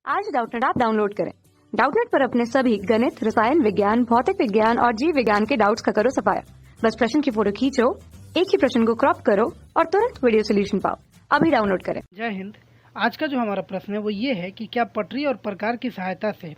आज Doubtnut app download करें। Doubtnut पर अपने सभी गणित, रसायन विज्ञान, भौतिक विज्ञान और जीव विज्ञान के डाउट्स का करो सफाया। बस प्रश्न की फोटो खींचो, एक ही प्रश्न को क्रॉप करो और तुरंत वीडियो सोल्यूशन पाओ। अभी डाउनलोड करें। जय हिंद। आज का जो हमारा प्रश्न है वो ये है कि क्या पटरी और प्रकार की सहायता से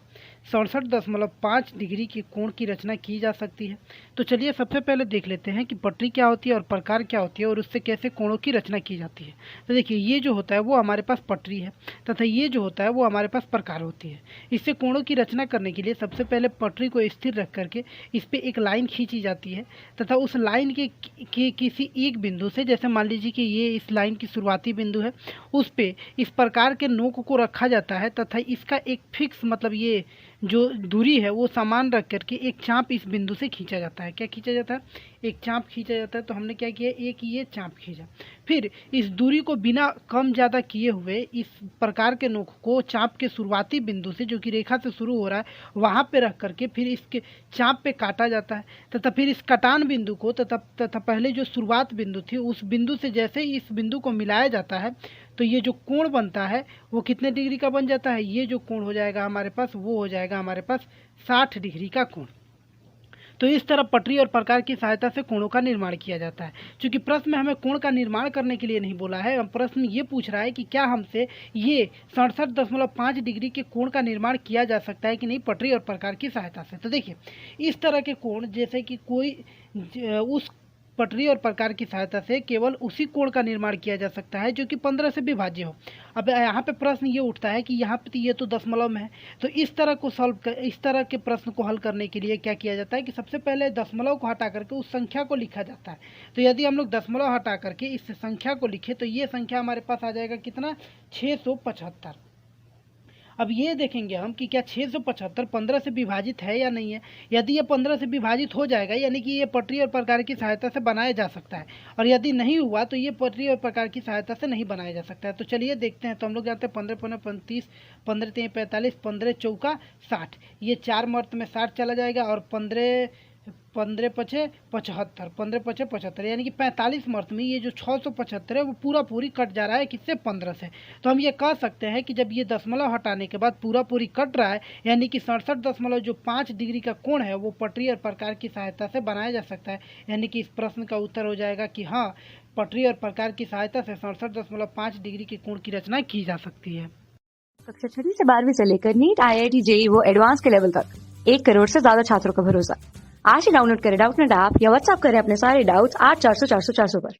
67.5 डिग्री के कोण की रचना की जा सकती है। तो चलिए सबसे पहले देख लेते हैं कि पटरी क्या होती है और प्रकार क्या होती है और उससे कैसे कोणों की रचना की जाती है। तो देखिए, ये जो होता है वो हमारे पास पटरी है तथा ये जो होता है वो हमारे पास प्रकार होती है। इससे कोणों की रचना करने के लिए सबसे पहले पटरी को स्थिर रख करके इस पर एक लाइन खींची जाती है तथा उस लाइन के किसी एक बिंदु से, जैसे मान लीजिए कि ये इस लाइन की शुरुआती बिंदु है, उस पे इस प्रकार के नोक को रखा जाता है तथा इसका एक फिक्स, मतलब ये जो दूरी है वो समान रख करके एक चाप इस बिंदु से खींचा जाता है। क्या खींचा जाता है? एक चाप खींचा जाता है। तो हमने क्या किया, एक ये चाप खींचा, फिर इस दूरी को बिना कम ज़्यादा किए हुए इस प्रकार के नोक को चाप के शुरुआती बिंदु से, जो कि रेखा से शुरू हो रहा है, वहाँ पे रख करके फिर इसके चाप पे काटा जाता है तथा फिर इस कटान बिंदु को तथा पहले जो शुरुआत बिंदु थी उस बिंदु से जैसे ही इस बिंदु को मिलाया जाता है तो ये जो कोण बनता है वो कितने डिग्री का बन जाता है? ये जो कोण हो जाएगा हमारे पास वो हो जाएगा हमारे पास 60 डिग्री का कोण। तो इस तरह पटरी और प्रकार की सहायता से कोणों का निर्माण किया जाता है। क्योंकि प्रश्न में हमें कोण का निर्माण करने के लिए नहीं बोला है, प्रश्न ये पूछ रहा है कि क्या हमसे ये 67.5 डिग्री के कोण का निर्माण किया जा सकता है कि नहीं पटरी और प्रकार की सहायता से। तो देखिए, इस तरह के कोण जैसे कि कोई उस पटरी और प्रकार की सहायता से केवल उसी कोण का निर्माण किया जा सकता है जो कि 15 से विभाज्य हो। अब यहाँ पे प्रश्न ये उठता है कि यहाँ पे ये तो दशमलव में है, तो इस तरह के प्रश्न को हल करने के लिए क्या किया जाता है कि सबसे पहले दशमलव को हटा करके उस संख्या को लिखा जाता है। तो यदि हम लोग दशमलव हटा करके इस संख्या को लिखे तो ये संख्या हमारे पास आ जाएगा कितना? 675। अब ये देखेंगे हम कि क्या 675 15 से विभाजित है या नहीं है। यदि ये 15 से विभाजित हो जाएगा यानी कि ये पटरी और प्रकार की सहायता से बनाया जा सकता है, और यदि नहीं हुआ तो ये पटरी और प्रकार की सहायता से नहीं बनाया जा सकता है। तो चलिए देखते हैं। तो हम लोग जानते हैं 15 × 35, 15 × 45, 15 × 60, ये 4 मर्त में 60 चला जाएगा और 15 × 5 75, 15 × 5 75, यानी कि 45 मर्त में ये जो 675 है वो पूरी कट जा रहा है किससे? 15 से। तो हम ये कह सकते हैं कि जब ये दशमलव हटाने के बाद पूरी कट रहा है यानी कि 67.5 डिग्री का कोण है वो पटरी और प्रकार की सहायता से बनाया जा सकता है। यानी कि इस प्रश्न का उत्तर हो जाएगा कि हाँ, पटरी और प्रकार की सहायता से 67.5 डिग्री के कोण की रचना की जा सकती है। कक्षा 6 से 12वीं से लेकर नीट, IIT, JEE वो एडवांस के लेवल तक 1 करोड़ से ज्यादा छात्रों का भरोसा। आज ही डाउनलोड करें डाउटनेट ऐप या व्हाट्सएप करें अपने सारे डाउट्स 8400 400 400 पर।